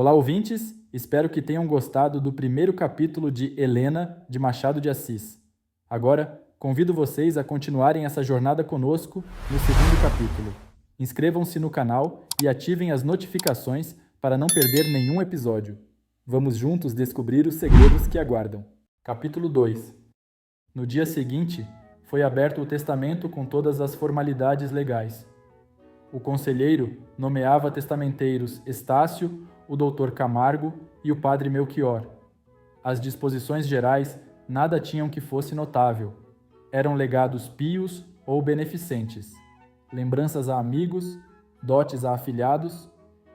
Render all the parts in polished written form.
Olá, ouvintes! Espero que tenham gostado do primeiro capítulo de Helena, de Machado de Assis. Agora, convido vocês a continuarem essa jornada conosco no segundo capítulo. Inscrevam-se no canal e ativem as notificações para não perder nenhum episódio. Vamos juntos descobrir os segredos que aguardam. Capítulo 2. No dia seguinte, foi aberto o testamento com todas as formalidades legais. O conselheiro nomeava testamenteiros Estácio, o doutor Camargo e o padre Melchior. As disposições gerais nada tinham que fosse notável. Eram legados pios ou beneficentes, lembranças a amigos, dotes a afilhados,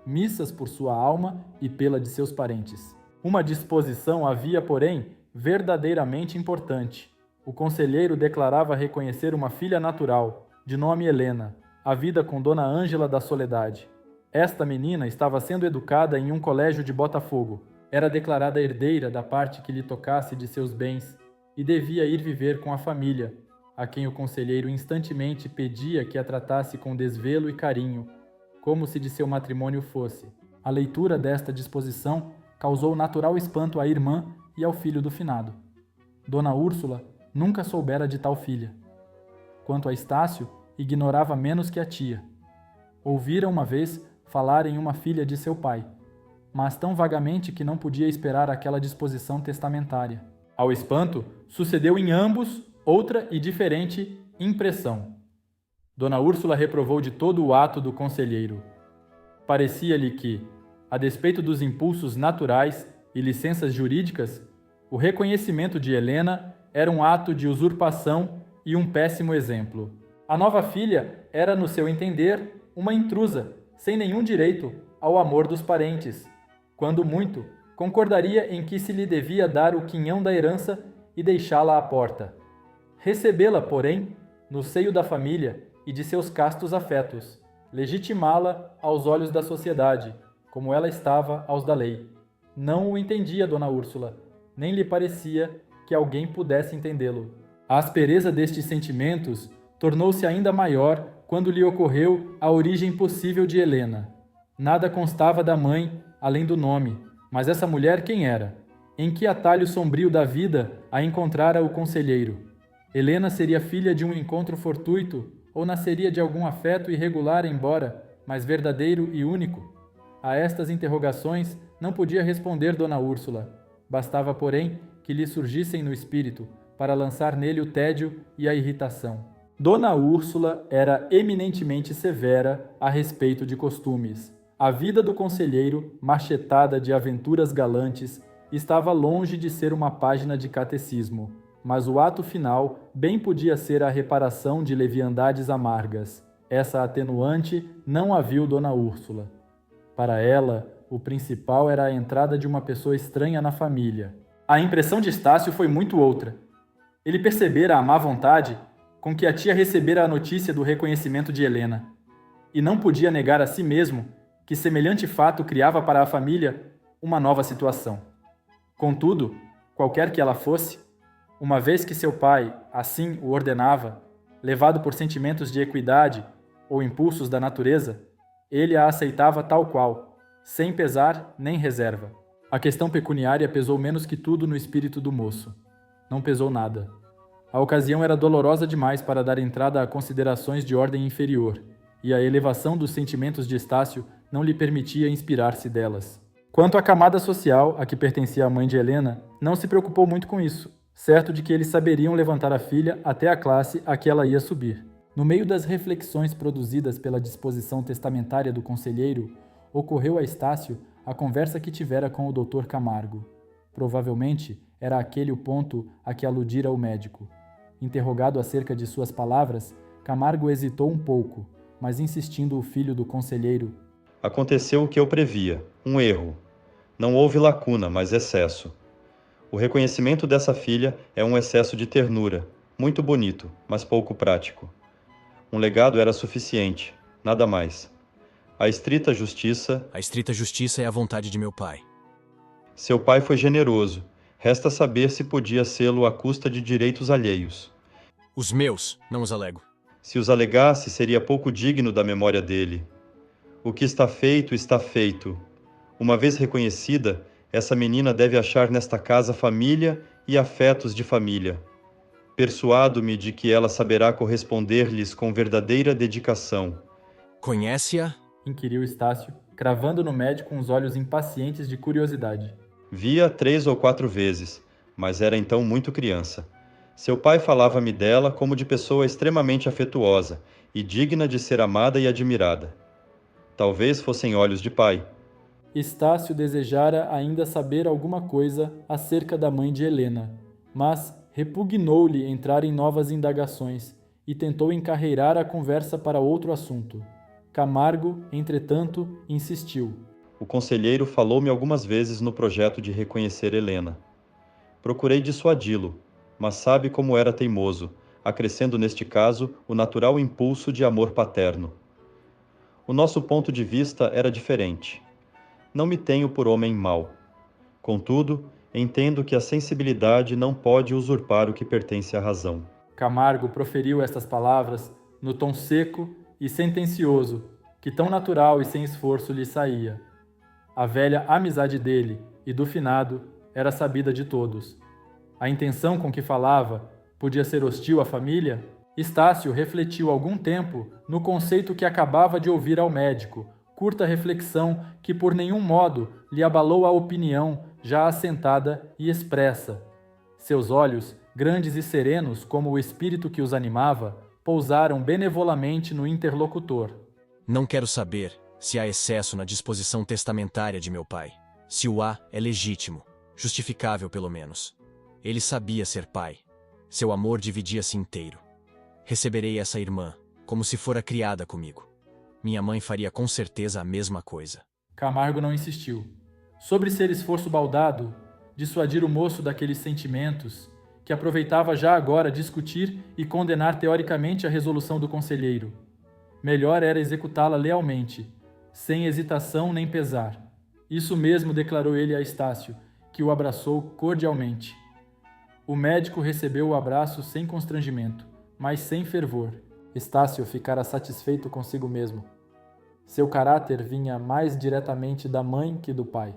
missas por sua alma e pela de seus parentes. Uma disposição havia, porém, verdadeiramente importante. O conselheiro declarava reconhecer uma filha natural, de nome Helena, havida com Dona Ângela da Soledade. Esta menina estava sendo educada em um colégio de Botafogo. Era declarada herdeira da parte que lhe tocasse de seus bens e devia ir viver com a família, a quem o conselheiro instantemente pedia que a tratasse com desvelo e carinho, como se de seu matrimônio fosse. A leitura desta disposição causou natural espanto à irmã e ao filho do finado. Dona Úrsula nunca soubera de tal filha. Quanto a Estácio, ignorava menos que a tia. Ouvira uma vez falar em uma filha de seu pai, mas tão vagamente que não podia esperar aquela disposição testamentária. Ao espanto, sucedeu em ambos outra e diferente impressão. Dona Úrsula reprovou de todo o ato do conselheiro. Parecia-lhe que, a despeito dos impulsos naturais e licenças jurídicas, o reconhecimento de Helena era um ato de usurpação e um péssimo exemplo. A nova filha era, no seu entender, uma intrusa, sem nenhum direito ao amor dos parentes. Quando muito, concordaria em que se lhe devia dar o quinhão da herança e deixá-la à porta. Recebê-la, porém, no seio da família e de seus castos afetos, legitimá-la aos olhos da sociedade, como ela estava aos da lei. Não o entendia Dona Úrsula, nem lhe parecia que alguém pudesse entendê-lo. A aspereza destes sentimentos tornou-se ainda maior quando lhe ocorreu a origem possível de Helena. Nada constava da mãe, além do nome, mas essa mulher quem era? Em que atalho sombrio da vida a encontrara o conselheiro? Helena seria filha de um encontro fortuito ou nasceria de algum afeto irregular, embora, mas verdadeiro e único? A estas interrogações não podia responder Dona Úrsula. Bastava, porém, que lhe surgissem no espírito para lançar nele o tédio e a irritação. Dona Úrsula era eminentemente severa a respeito de costumes. A vida do conselheiro, machetada de aventuras galantes, estava longe de ser uma página de catecismo, mas o ato final bem podia ser a reparação de leviandades amargas. Essa atenuante não a viu Dona Úrsula. Para ela, o principal era a entrada de uma pessoa estranha na família. A impressão de Estácio foi muito outra. Ele percebera a má vontade com que a tia recebera a notícia do reconhecimento de Helena, e não podia negar a si mesmo que semelhante fato criava para a família uma nova situação. Contudo, qualquer que ela fosse, uma vez que seu pai assim o ordenava, levado por sentimentos de equidade ou impulsos da natureza, ele a aceitava tal qual, sem pesar nem reserva. A questão pecuniária pesou menos que tudo no espírito do moço. Não pesou nada. A ocasião era dolorosa demais para dar entrada a considerações de ordem inferior, e a elevação dos sentimentos de Estácio não lhe permitia inspirar-se delas. Quanto à camada social a que pertencia a mãe de Helena, não se preocupou muito com isso, certo de que eles saberiam levantar a filha até a classe a que ela ia subir. No meio das reflexões produzidas pela disposição testamentária do conselheiro, ocorreu a Estácio a conversa que tivera com o doutor Camargo. Provavelmente era aquele o ponto a que aludira o médico. Interrogado acerca de suas palavras, Camargo hesitou um pouco, mas insistindo o filho do conselheiro. Aconteceu o que eu previa, um erro. Não houve lacuna, mas excesso. O reconhecimento dessa filha é um excesso de ternura, muito bonito, mas pouco prático. Um legado era suficiente, nada mais. A estrita justiça é a vontade de meu pai. Seu pai foi generoso. Resta saber se podia sê-lo à custa de direitos alheios. Os meus, não os alego. Se os alegasse, seria pouco digno da memória dele. O que está feito, está feito. Uma vez reconhecida, essa menina deve achar nesta casa família e afetos de família. Persuado-me de que ela saberá corresponder-lhes com verdadeira dedicação. Conhece-a? Inquiriu Estácio, cravando no médico uns olhos impacientes de curiosidade. Vi-a 3 ou 4 vezes, mas era então muito criança. Seu pai falava-me dela como de pessoa extremamente afetuosa e digna de ser amada e admirada. Talvez fossem olhos de pai. Estácio desejara ainda saber alguma coisa acerca da mãe de Helena, mas repugnou-lhe entrar em novas indagações e tentou encarreirar a conversa para outro assunto. Camargo, entretanto, insistiu. O conselheiro falou-me algumas vezes no projeto de reconhecer Helena. Procurei dissuadi-lo, mas sabe como era teimoso, acrescendo neste caso o natural impulso de amor paterno. O nosso ponto de vista era diferente. Não me tenho por homem mau. Contudo, entendo que a sensibilidade não pode usurpar o que pertence à razão. Camargo proferiu estas palavras no tom seco e sentencioso, que tão natural e sem esforço lhe saía. A velha amizade dele e do finado era sabida de todos. A intenção com que falava podia ser hostil à família? Estácio refletiu algum tempo no conceito que acabava de ouvir ao médico, curta reflexão que por nenhum modo lhe abalou a opinião já assentada e expressa. Seus olhos, grandes e serenos como o espírito que os animava, pousaram benevolamente no interlocutor. Não quero saber se há excesso na disposição testamentária de meu pai. Se o há, é legítimo, justificável pelo menos. Ele sabia ser pai. Seu amor dividia-se inteiro. Receberei essa irmã, como se fora criada comigo. Minha mãe faria com certeza a mesma coisa. Camargo não insistiu. Sobre ser esforço baldado, dissuadir o moço daqueles sentimentos, que aproveitava já agora discutir e condenar teoricamente a resolução do conselheiro. Melhor era executá-la lealmente, sem hesitação nem pesar. Isso mesmo declarou ele a Estácio, que o abraçou cordialmente. O médico recebeu o abraço sem constrangimento, mas sem fervor. Estácio ficara satisfeito consigo mesmo. Seu caráter vinha mais diretamente da mãe que do pai.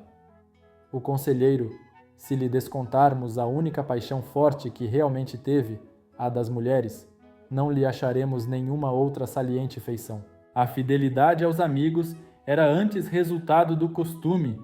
O conselheiro, se lhe descontarmos a única paixão forte que realmente teve, a das mulheres, não lhe acharemos nenhuma outra saliente feição. A fidelidade aos amigos era antes resultado do costume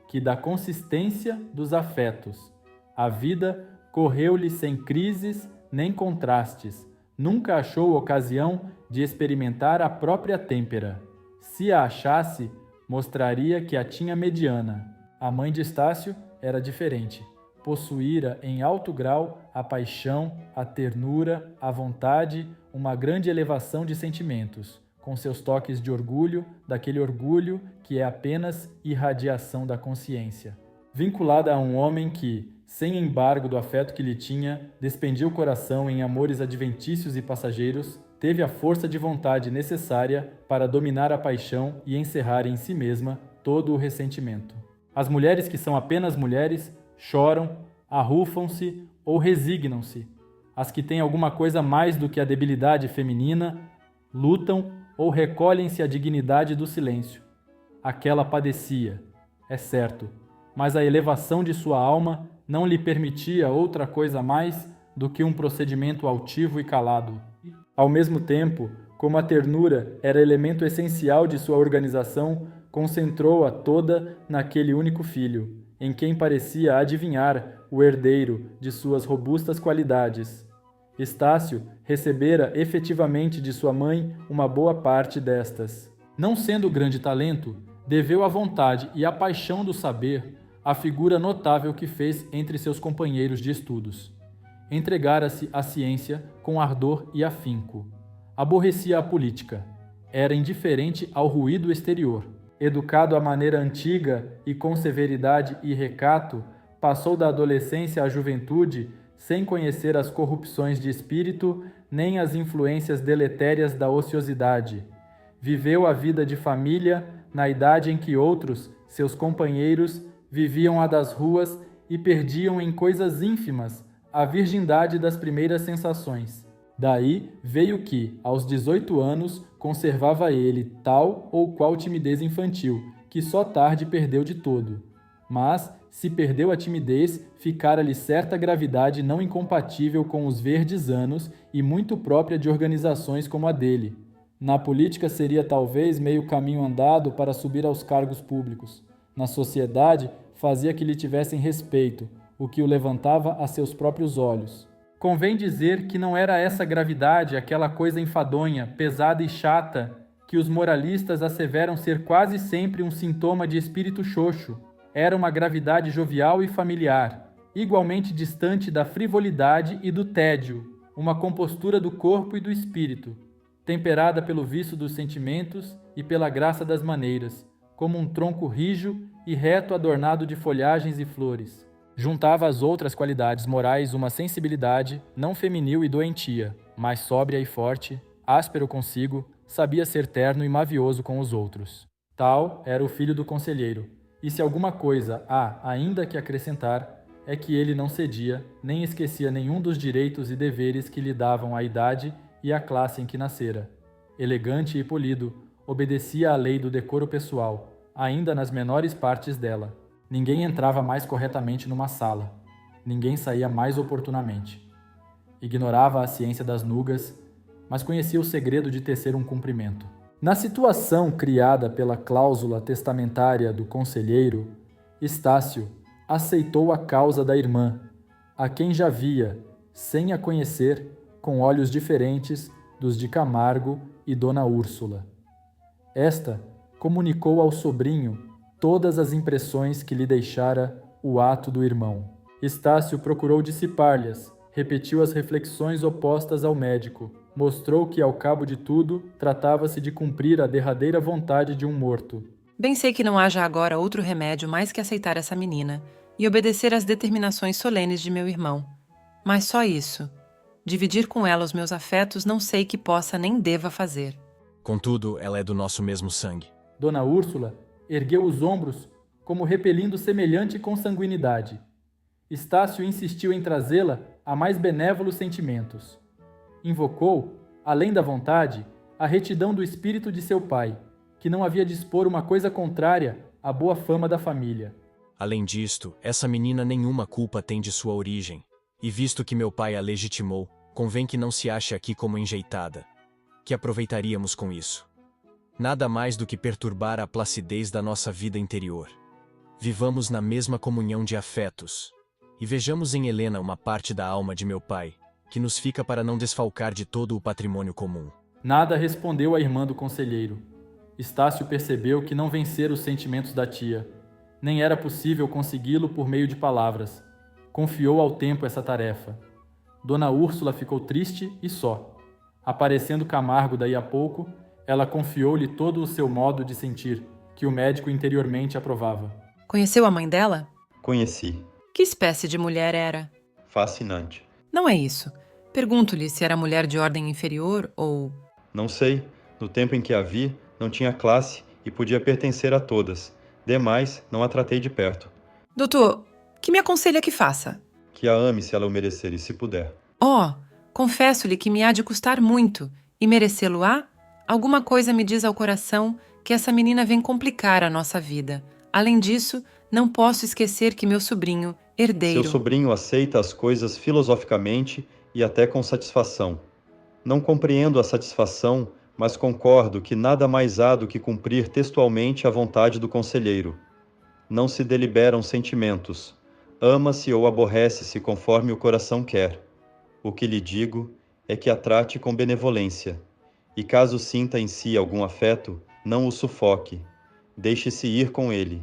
que da consistência dos afetos. A vida correu-lhe sem crises nem contrastes. Nunca achou ocasião de experimentar a própria têmpera. Se a achasse, mostraria que a tinha mediana. A mãe de Estácio era diferente. Possuíra em alto grau a paixão, a ternura, a vontade, uma grande elevação de sentimentos, com seus toques de orgulho, daquele orgulho que é apenas irradiação da consciência. Vinculada a um homem que, sem embargo do afeto que lhe tinha, despendia o coração em amores adventícios e passageiros, teve a força de vontade necessária para dominar a paixão e encerrar em si mesma todo o ressentimento. As mulheres que são apenas mulheres choram, arrufam-se ou resignam-se. As que têm alguma coisa mais do que a debilidade feminina lutam ou recolhem-se à dignidade do silêncio. Aquela padecia, é certo, mas a elevação de sua alma não lhe permitia outra coisa mais do que um procedimento altivo e calado. Ao mesmo tempo, como a ternura era elemento essencial de sua organização, concentrou-a toda naquele único filho, em quem parecia adivinhar o herdeiro de suas robustas qualidades. Estácio recebera efetivamente de sua mãe uma boa parte destas. Não sendo grande talento, deveu à vontade e à paixão do saber a figura notável que fez entre seus companheiros de estudos. Entregara-se à ciência com ardor e afinco. Aborrecia a política. Era indiferente ao ruído exterior. Educado à maneira antiga e com severidade e recato, passou da adolescência à juventude sem conhecer as corrupções de espírito nem as influências deletérias da ociosidade. Viveu a vida de família na idade em que outros, seus companheiros, viviam a das ruas e perdiam em coisas ínfimas a virgindade das primeiras sensações. Daí veio que, aos 18 anos, conservava ele tal ou qual timidez infantil, que só tarde perdeu de todo. Mas, se perdeu a timidez, ficara-lhe certa gravidade não incompatível com os verdes anos e muito própria de organizações como a dele. Na política seria talvez meio caminho andado para subir aos cargos públicos. Na sociedade, fazia que lhe tivessem respeito, o que o levantava a seus próprios olhos. Convém dizer que não era essa gravidade, aquela coisa enfadonha, pesada e chata, que os moralistas asseveram ser quase sempre um sintoma de espírito xoxo. Era uma gravidade jovial e familiar, igualmente distante da frivolidade e do tédio, uma compostura do corpo e do espírito, temperada pelo vício dos sentimentos e pela graça das maneiras, como um tronco rijo e reto adornado de folhagens e flores. Juntava às outras qualidades morais uma sensibilidade não feminil e doentia, mas sóbria e forte, áspero consigo, sabia ser terno e mavioso com os outros. Tal era o filho do conselheiro, e se alguma coisa há ainda que acrescentar, é que ele não cedia, nem esquecia nenhum dos direitos e deveres que lhe davam a idade e a classe em que nascera. Elegante e polido, obedecia à lei do decoro pessoal, ainda nas menores partes dela. Ninguém entrava mais corretamente numa sala. Ninguém saía mais oportunamente. Ignorava a ciência das nugas, mas conhecia o segredo de tecer um cumprimento. Na situação criada pela cláusula testamentária do conselheiro, Estácio aceitou a causa da irmã, a quem já via, sem a conhecer, com olhos diferentes dos de Camargo e Dona Úrsula. Esta comunicou ao sobrinho todas as impressões que lhe deixara o ato do irmão. Estácio procurou dissipar-lhes, repetiu as reflexões opostas ao médico, mostrou que, ao cabo de tudo, tratava-se de cumprir a derradeira vontade de um morto. Bem sei que não haja agora outro remédio mais que aceitar essa menina e obedecer às determinações solenes de meu irmão. Mas só isso. Dividir com ela os meus afetos não sei que possa nem deva fazer. Contudo, ela é do nosso mesmo sangue. Dona Úrsula ergueu os ombros como repelindo semelhante consanguinidade. Estácio insistiu em trazê-la a mais benévolos sentimentos. Invocou, além da vontade, a retidão do espírito de seu pai, que não havia de expor uma coisa contrária à boa fama da família. Além disto, essa menina nenhuma culpa tem de sua origem, e visto que meu pai a legitimou, convém que não se ache aqui como enjeitada. Que aproveitaríamos com isso? Nada mais do que perturbar a placidez da nossa vida interior. Vivamos na mesma comunhão de afetos, e vejamos em Helena uma parte da alma de meu pai, que nos fica para não desfalcar de todo o patrimônio comum. Nada respondeu a irmã do conselheiro. Estácio percebeu que não vencera os sentimentos da tia. Nem era possível consegui-lo por meio de palavras. Confiou ao tempo essa tarefa. Dona Úrsula ficou triste e só. Aparecendo Camargo daí a pouco, ela confiou-lhe todo o seu modo de sentir, que o médico interiormente aprovava. Conheceu a mãe dela? Conheci. Que espécie de mulher era? Fascinante. Não é isso. Pergunto-lhe se era mulher de ordem inferior ou... Não sei. No tempo em que a vi, não tinha classe e podia pertencer a todas. Demais, não a tratei de perto. Doutor, que me aconselha que faça? Que a ame se ela o merecer e se puder. Oh, confesso-lhe que me há de custar muito, e merecê-lo-á? Alguma coisa me diz ao coração que essa menina vem complicar a nossa vida. Além disso, não posso esquecer que meu sobrinho, herdeiro... Seu sobrinho aceita as coisas filosoficamente e até com satisfação. Não compreendo a satisfação, mas concordo que nada mais há do que cumprir textualmente a vontade do conselheiro. Não se deliberam sentimentos. Ama-se ou aborrece-se conforme o coração quer. O que lhe digo é que a trate com benevolência. E caso sinta em si algum afeto, não o sufoque. Deixe-se ir com ele.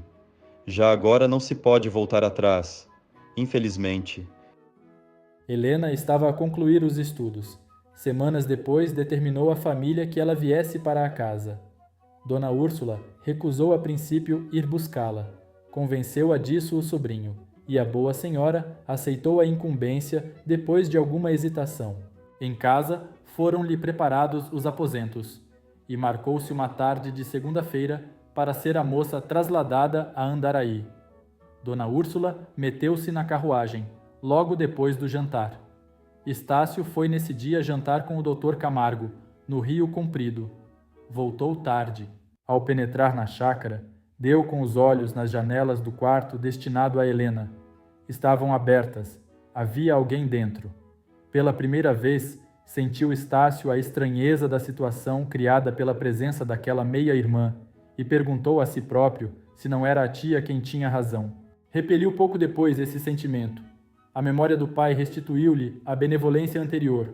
Já agora não se pode voltar atrás. Infelizmente. Helena estava a concluir os estudos. Semanas depois, determinou à família que ela viesse para a casa. Dona Úrsula recusou a princípio ir buscá-la. Convenceu-a disso o sobrinho, e a boa senhora aceitou a incumbência depois de alguma hesitação. Em casa, foram-lhe preparados os aposentos, e marcou-se uma tarde de segunda-feira para ser a moça trasladada a Andaraí. Dona Úrsula meteu-se na carruagem, logo depois do jantar. Estácio foi nesse dia jantar com o Dr. Camargo, no Rio Comprido. Voltou tarde. Ao penetrar na chácara, Deu com os olhos nas janelas do quarto destinado a Helena. Estavam abertas. Havia alguém dentro. Pela primeira vez, sentiu Estácio a estranheza da situação criada pela presença daquela meia-irmã e perguntou a si próprio se não era a tia quem tinha razão. Repeliu pouco depois esse sentimento. A memória do pai restituiu-lhe a benevolência anterior.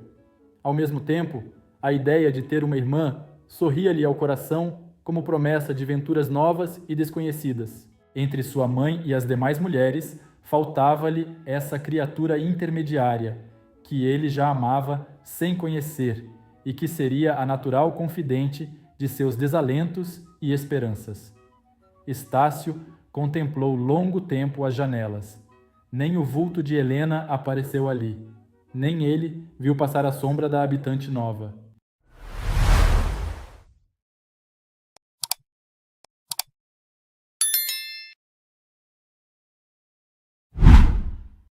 Ao mesmo tempo, a ideia de ter uma irmã sorria-lhe ao coração como promessa de venturas novas e desconhecidas. Entre sua mãe e as demais mulheres, faltava-lhe essa criatura intermediária, que ele já amava sem conhecer e que seria a natural confidente de seus desalentos e esperanças. Estácio contemplou longo tempo as janelas. Nem o vulto de Helena apareceu ali, nem ele viu passar a sombra da habitante nova.